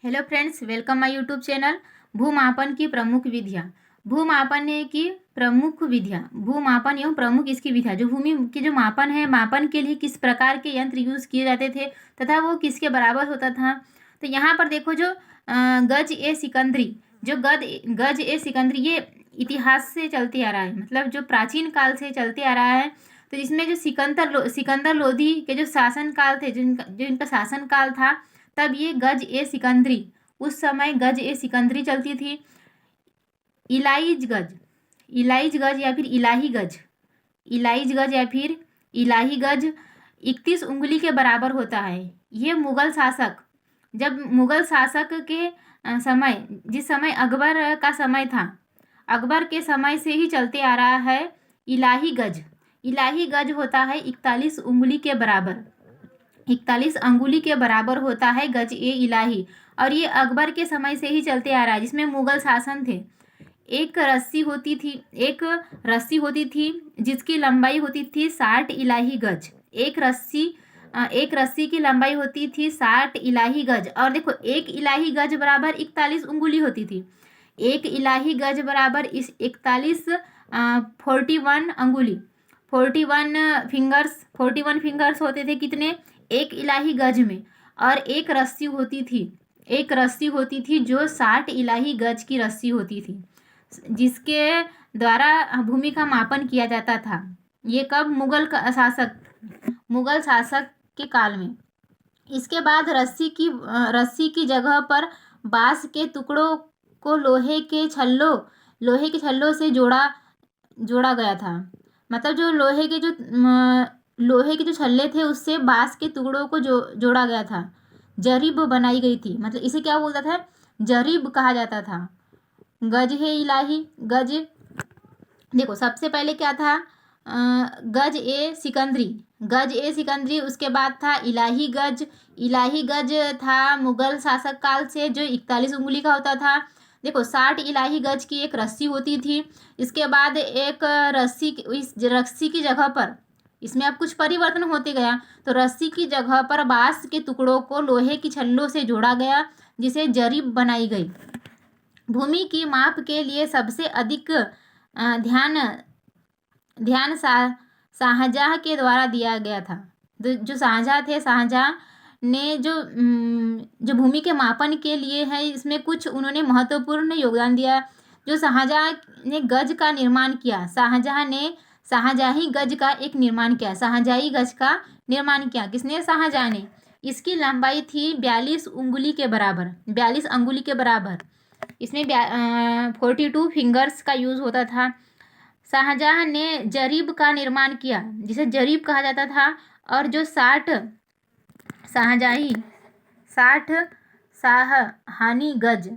Hello friends, welcome my YouTube channel. भूमापन की प्रमुख विधियाँ। भूमापन की प्रमुख विधियाँ, भूमापन एवं प्रमुख इसकी विधियाँ। जो भूमि के जो मापन है, मापन के लिए किस प्रकार के यंत्र यूज़ किए जाते थे तथा वो किसके बराबर होता था। तो यहाँ पर देखो, जो गज ए सिकंदरी, जो गज ए सिकंदरी, ये इतिहास से चलते आ रहा है, मतलब जो प्राचीन काल से चलते आ रहा है। तो इसमें जो सिकंदर लोधी के जो शासन काल थे, जो इनका शासन काल था, तब ये गज ए सिकंदरी, उस समय गज ए सिकंदरी चलती थी। इलाइज गज या फिर इलाही गज, इलाइज गज या फिर इलाही गज 31 उंगली के बराबर होता है। ये मुगल शासक, जब मुगल शासक के समय, जिस समय अकबर का समय था, अकबर के समय से ही चलते आ रहा है इलाही गज। इलाही गज होता है 41 उंगली के बराबर, 41 अंगुली के बराबर होता है गज ए इलाही। और ये अकबर के समय से ही चलते आ रहा है, जिसमें मुगल शासन थे। एक रस्सी होती थी जिसकी लंबाई होती थी 60 इलाही गज। एक रस्सी की लंबाई होती थी 60 इलाही गज। और देखो, एक इलाही गज बराबर 41 उंगली होती थी। एक इलाही गज बराबर इस 41 41 अंगुली, 41 फिंगर्स होते थे कितने, एक इलाही गज में। और एक रस्सी होती थी जो 60 इलाही गज की रस्सी होती थी, जिसके द्वारा भूमि का मापन किया जाता था। ये कब, मुगल शासक के काल में। इसके बाद रस्सी की जगह पर बांस के टुकड़ों को लोहे के छल्लों से जोड़ा गया था। मतलब जो लोहे के जो छल्ले थे, उससे बांस के टुकड़ों को जोड़ा गया था। जरीब बनाई गई थी, मतलब इसे क्या बोलता था, जरीब कहा जाता था। गज है इलाही गज। देखो, सबसे पहले क्या था, गज ए सिकंदरी, उसके बाद था इलाही गज था मुगल शासक काल से, जो 41 उंगली का होता था। देखो, 60 इलाही गज की एक रस्सी होती थी। इसके बाद एक इस रस्सी की जगह पर, इसमें अब कुछ परिवर्तन होते गया, तो रस्सी की जगह पर बांस के टुकड़ों को लोहे की छल्लों से जोड़ा गया, जिसे जरीब बनाई गई। भूमि की माप के लिए सबसे अधिक ध्यान शाहजहाँ के द्वारा दिया गया था। जो शाहजहाँ ने जो भूमि के मापन के लिए है, इसमें कुछ उन्होंने महत्वपूर्ण योगदान दिया। जो शाहजहाँ ने गज का निर्माण किया, शाहजही गज का एक निर्माण किया, शाहजही गज का निर्माण किया। किसने, शाहजहाँ ने। इसकी लंबाई थी 42 उंगली के बराबर, 42 अंगुली के बराबर। इसमें 42 फिंगर्स का यूज़ होता था। शाहजहाँ ने जरीब का निर्माण किया, जिसे जरीब कहा जाता था। और जो 60 शाहजहानी गज,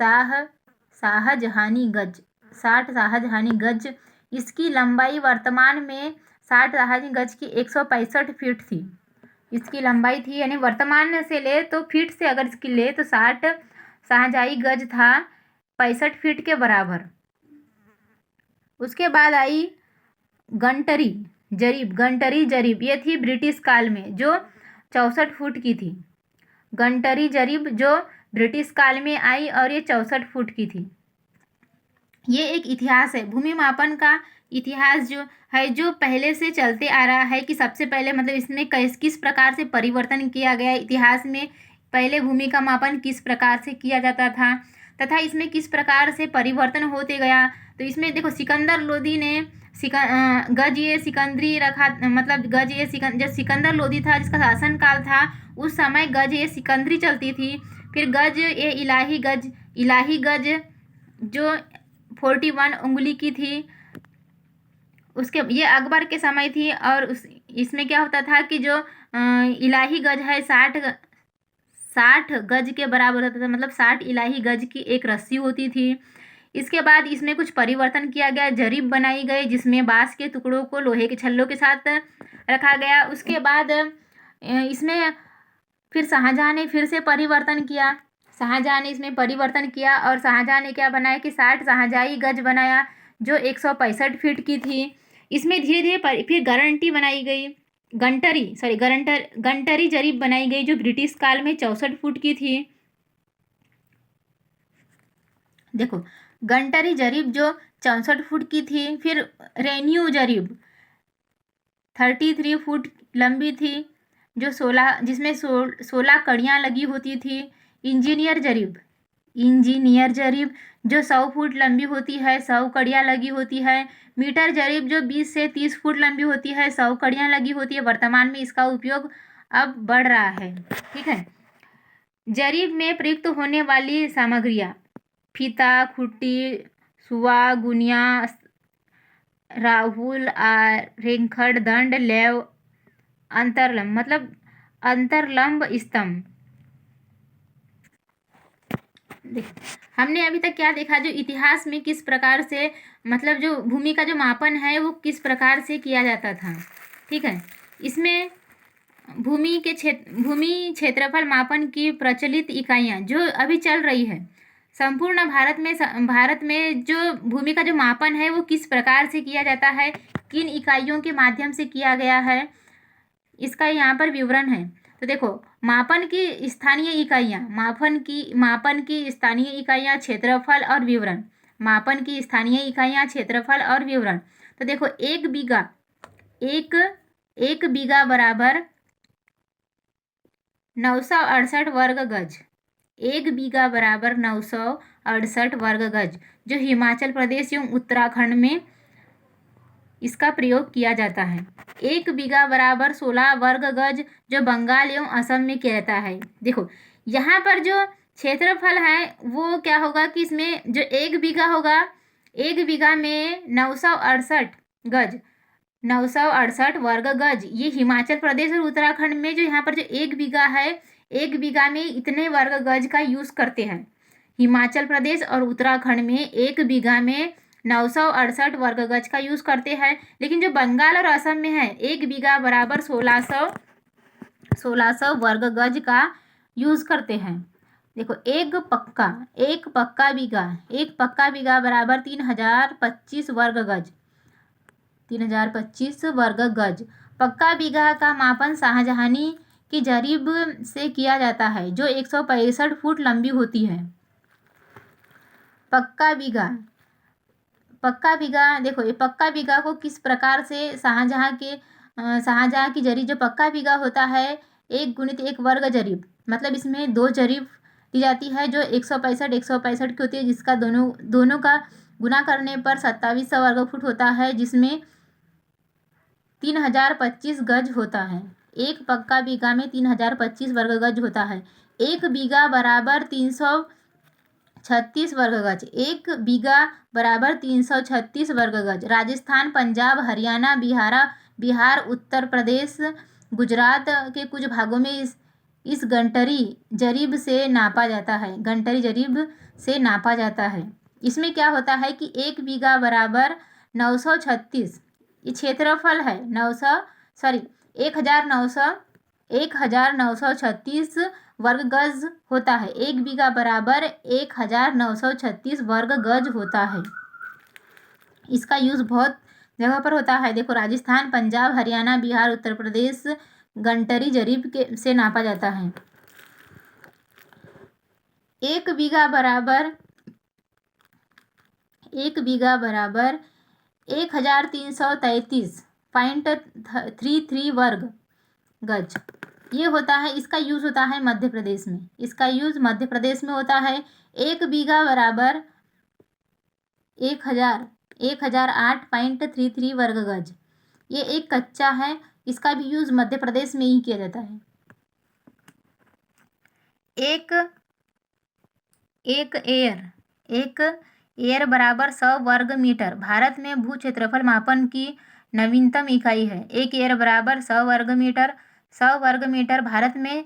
60 शाहजहानी गज, इसकी लंबाई वर्तमान में 60 शाहजहानी गज की 165 फीट थी। इसकी लंबाई थी, यानी वर्तमान से ले तो फीट से अगर इसकी ले तो 60 शाहजहानी गज था 65 फीट के बराबर। उसके बाद आई गंटरी जरीब, ये थी ब्रिटिश काल में, जो 64 फुट की थी। गंटरी जरीब जो ब्रिटिश काल में आई और ये 64 फुट की थी। ये एक इतिहास है, भूमि मापन का इतिहास जो है, जो पहले से चलते आ रहा है, कि सबसे पहले मतलब इसमें किस प्रकार से परिवर्तन किया गया इतिहास में। पहले भूमि का मापन किस प्रकार से किया जाता था तथा इसमें किस प्रकार से परिवर्तन होते गया। तो इसमें देखो, सिकंदर लोधी ने गज ए सिकंदरी रखा, मतलब जब सिकंदर लोधी था, जिसका शासन काल था, उस समय गज ए सिकंदरी चलती थी। फिर गज ए इलाही गज जो 41 उंगली की थी, उसके ये अकबर के समय थी। और इसमें क्या होता था कि जो इलाही गज है 60 गज के बराबर होता था, मतलब 60 इलाही गज की एक रस्सी होती थी। इसके बाद इसमें कुछ परिवर्तन किया गया, जरीब बनाई गई, जिसमें बांस के टुकड़ों को लोहे के छल्लों के साथ रखा गया। उसके बाद इसमें फिर शाहजहाँ ने फिर से परिवर्तन किया, और शाहजहाँ ने क्या बनाया कि 60 शाहजहानी गज बनाया, जो 165 फीट की थी। इसमें धीरे धीरे फिर गंटरी जरीब बनाई गई, जो ब्रिटिश काल में 64 फुट की थी। देखो, गंटरी जरीब जो 64 फुट की थी, फिर रेन्यू जरीब 33 फुट लंबी थी, जो 16 जिसमें 16 कड़ियाँ लगी होती थी। इंजीनियर जरीब जो 100 फुट लंबी होती है, 100 कड़ियाँ लगी होती है। मीटर जरीब जो 20 से 30 फुट लंबी होती है, 100 कड़ियाँ लगी होती है। वर्तमान में इसका उपयोग अब बढ़ रहा है। ठीक है। जरीब में प्रयुक्त होने वाली सामग्रियाँ: फीता, खुट्टी, सुआ, गुनिया, राहुल, रेंखड़, दंड, लेव, अंतरलंब मतलब अंतरलंब स्तंभ। हमने अभी तक क्या देखा, जो इतिहास में किस प्रकार से मतलब जो भूमि का जो मापन है वो किस प्रकार से किया जाता था। ठीक है। इसमें भूमि क्षेत्रफल मापन की प्रचलित इकाइयाँ जो अभी चल रही है संपूर्ण भारत में जो भूमि का जो मापन है वो किस प्रकार से किया जाता है, किन इकाइयों के माध्यम से किया गया है, इसका यहाँ पर विवरण है। तो देखो, मापन की स्थानीय इकाइयाँ क्षेत्रफल और विवरण। मापन की स्थानीय इकाइयाँ क्षेत्रफल और विवरण। तो देखो, एक बीघा बराबर 968 वर्ग गज। 1 बीघा बराबर 968 वर्ग गज, जो हिमाचल प्रदेश एवं उत्तराखंड में इसका प्रयोग किया जाता है। 1 बीघा बराबर 16 वर्ग गज, जो बंगाल एवं असम में किया जाता है। देखो, यहाँ पर जो क्षेत्रफल है वो क्या होगा कि इसमें जो 1 बीघा होगा, 1 बीघा में 968 गज, 968 वर्ग गज, ये हिमाचल प्रदेश और उत्तराखंड में जो यहाँ पर जो 1 बीघा है, 1 बीघा में इतने वर्ग गज का यूज़ करते हैं। हिमाचल प्रदेश और उत्तराखंड में 1 बीघा में 968 वर्ग गज का यूज़ करते हैं। लेकिन जो बंगाल और असम में है, 1 बीघा बराबर 1600 वर्ग गज का यूज़ करते हैं। देखो, एक पक्का बीघा बराबर 3025 वर्ग गज। 3025 वर्ग गज। पक्का बीघा का मापन शाहजहानी की जरीब से किया जाता है, जो 165 फुट लंबी होती है। पक्का बीघा देखो, ये पक्का बीघा को किस प्रकार से शाहजहां की जरीब, जो पक्का बीघा होता है 1 × 1 वर्ग जरीब, मतलब इसमें 2 जरीब दी जाती है जो 165 की होती है, जिसका दोनों का गुना करने पर 2700 वर्ग फुट होता है, जिसमें 3025 गज होता है। एक पक्का बीघा में 3025 वर्ग गज होता है। 1 बीघा बराबर 336 वर्ग गज। 1 बीघा बराबर 336 वर्ग गज। राजस्थान, पंजाब, हरियाणा, बिहार, उत्तर प्रदेश, गुजरात के कुछ भागों में इस गंटरी जरीब से नापा जाता है। इसमें क्या होता है कि 1 बीघा बराबर 936, ये क्षेत्रफल है 1936 वर्ग गज होता है। 1 बीघा बराबर 1936 वर्ग गज होता है। इसका यूज़ बहुत जगह पर होता है। देखो, राजस्थान, पंजाब, हरियाणा, बिहार, उत्तर प्रदेश गंटरी जरीब से नापा जाता है। 1 बीघा बराबर 1333.33 वर्ग गज, ये होता है। इसका यूज़ होता है मध्य प्रदेश में। होता है। 1 बीघा बराबर 1008.33 वर्ग गज, ये एक कच्चा है। इसका भी यूज़ मध्य प्रदेश में ही किया जाता है। एक एयर बराबर 100 वर्ग मीटर भारत में भू क्षेत्रफल मापन की नवीनतम इकाई है। 1 एयर बराबर 100 वर्ग मीटर। 100 वर्ग मीटर भारत में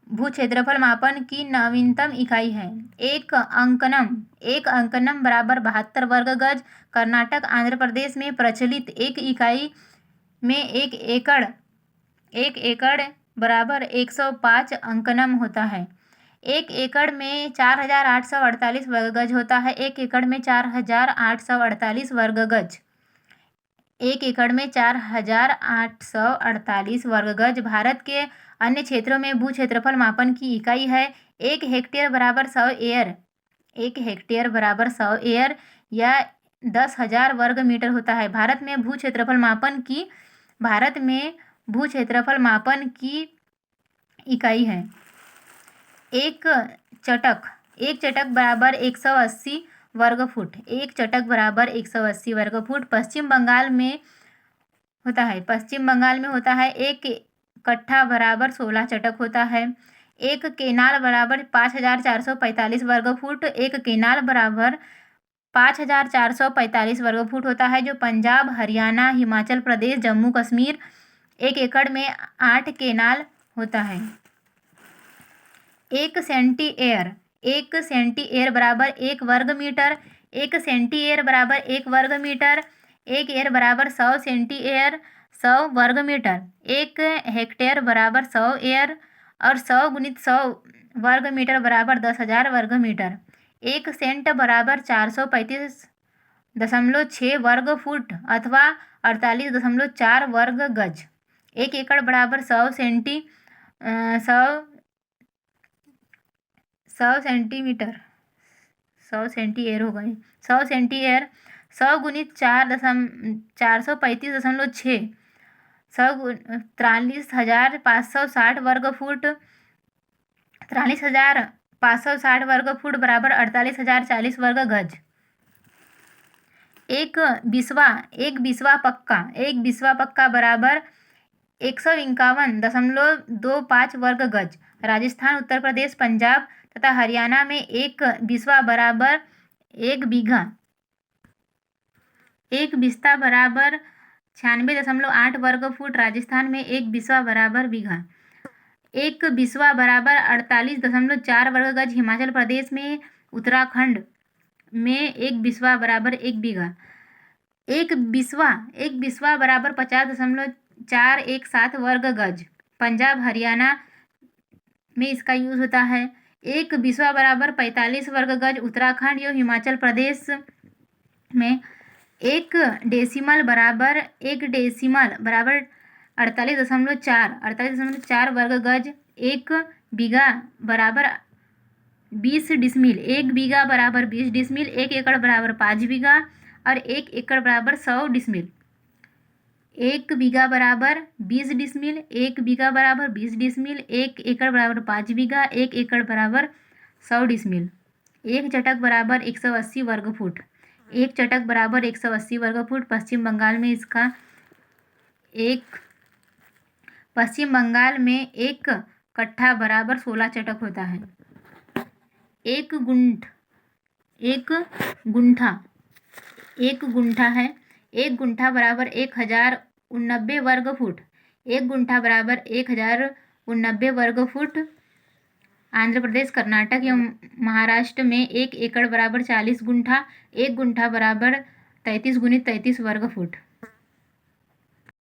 भू क्षेत्रफल मापन की नवीनतम इकाई है। एक अंकनम बराबर 72 वर्ग गज। कर्नाटक, आंध्र प्रदेश में प्रचलित एक इकाई में 1 एकड़ बराबर 105 अंकनम होता है। 1 एकड़ में 4848 वर्ग गज होता है। 1 एकड़ में 4848 वर्ग गज। 1 एकड़ में 4848 वर्ग गज भारत के अन्य क्षेत्रों में भू क्षेत्रफल मापन की इकाई है। 1 हेक्टेयर बराबर 100 एयर एक हेक्टेयर बराबर 100 एयर या 10,000 वर्ग मीटर होता है। भारत में भू क्षेत्रफल मापन की इकाई है। एक चटक बराबर 180 वर्ग फुट। एक चटक बराबर 180 वर्ग फुट पश्चिम बंगाल में होता है। एक कट्ठा बराबर 16 चटक होता है। एक केनाल बराबर 5,445 वर्ग फुट। एक केनाल बराबर 5,445 वर्ग फुट होता है, जो पंजाब, हरियाणा, हिमाचल प्रदेश, जम्मू कश्मीर। 1 एकड़ में 8 केनाल होता है। एक सेंटीएयर बराबर 1 वर्ग मीटर। एक सेंटीएयर बराबर 1 वर्ग मीटर। एक एयर बराबर 100 सेंटीएयर 100 वर्ग मीटर। एक हेक्टेयर बराबर 100 एयर और 100 गुणित 100 वर्ग मीटर बराबर 10,000 वर्ग मीटर। एक सेंट बराबर 435.6 वर्ग फुट अथवा 48.4 वर्ग गज। एक एकड़ बराबर 100 सेंटीएयर हो गए। 100 सेंटीएयर 100 गुणित 435.6 43,560 वर्ग फुट 43,560 वर्ग फुट बराबर 48,040 वर्ग गज। एक बिस्वा पक्का बराबर 151.25 वर्ग गज। राजस्थान, उत्तर प्रदेश, पंजाब तथा हरियाणा में एक बिस्वा बराबर 1 बीघा। एक बिस्ता बराबर 96.8 वर्ग फुट। राजस्थान में एक बिस्वा बराबर बीघा। एक बिस्वा बराबर 48.4 वर्ग गज। हिमाचल प्रदेश में उत्तराखंड में एक बिस्वा बराबर 1 बीघा। एक बिस्वा बराबर 50.417 वर्ग गज। पंजाब, हरियाणा में इसका यूज होता है। एक बिस्वा बराबर 45 वर्ग गज। उत्तराखंड एवं हिमाचल प्रदेश में एक डेसिमल बराबर 48.4 वर्ग गज। एक बीघा बराबर 20 डिसमिल। एक बीघा बराबर 20 डिसमिल। एक एकड़ बराबर 5 बीघा और एक एकड़ बराबर 100 डिसमिल। एक बीघा बराबर 20 डिसमिल। एक बीघा बराबर 20 डिसमिल। एक एकड़ बराबर 5 बीघा। एक एकड़ बराबर 100 डिसमिल। एक चटक बराबर 180 वर्ग फुट। एक चटक बराबर 180 वर्ग फुट पश्चिम बंगाल में एक कट्ठा बराबर 16 चटक होता है। एक गुंठा है। एक गुंठा बराबर 1,089 वर्ग फुट। एक गुंठा बराबर 1,089 वर्ग फुट। आंध्र प्रदेश, कर्नाटक एवं महाराष्ट्र में एक एकड़ बराबर 40 गुंठा। एक गुंठा बराबर 33 गुणित 33 वर्ग फुट।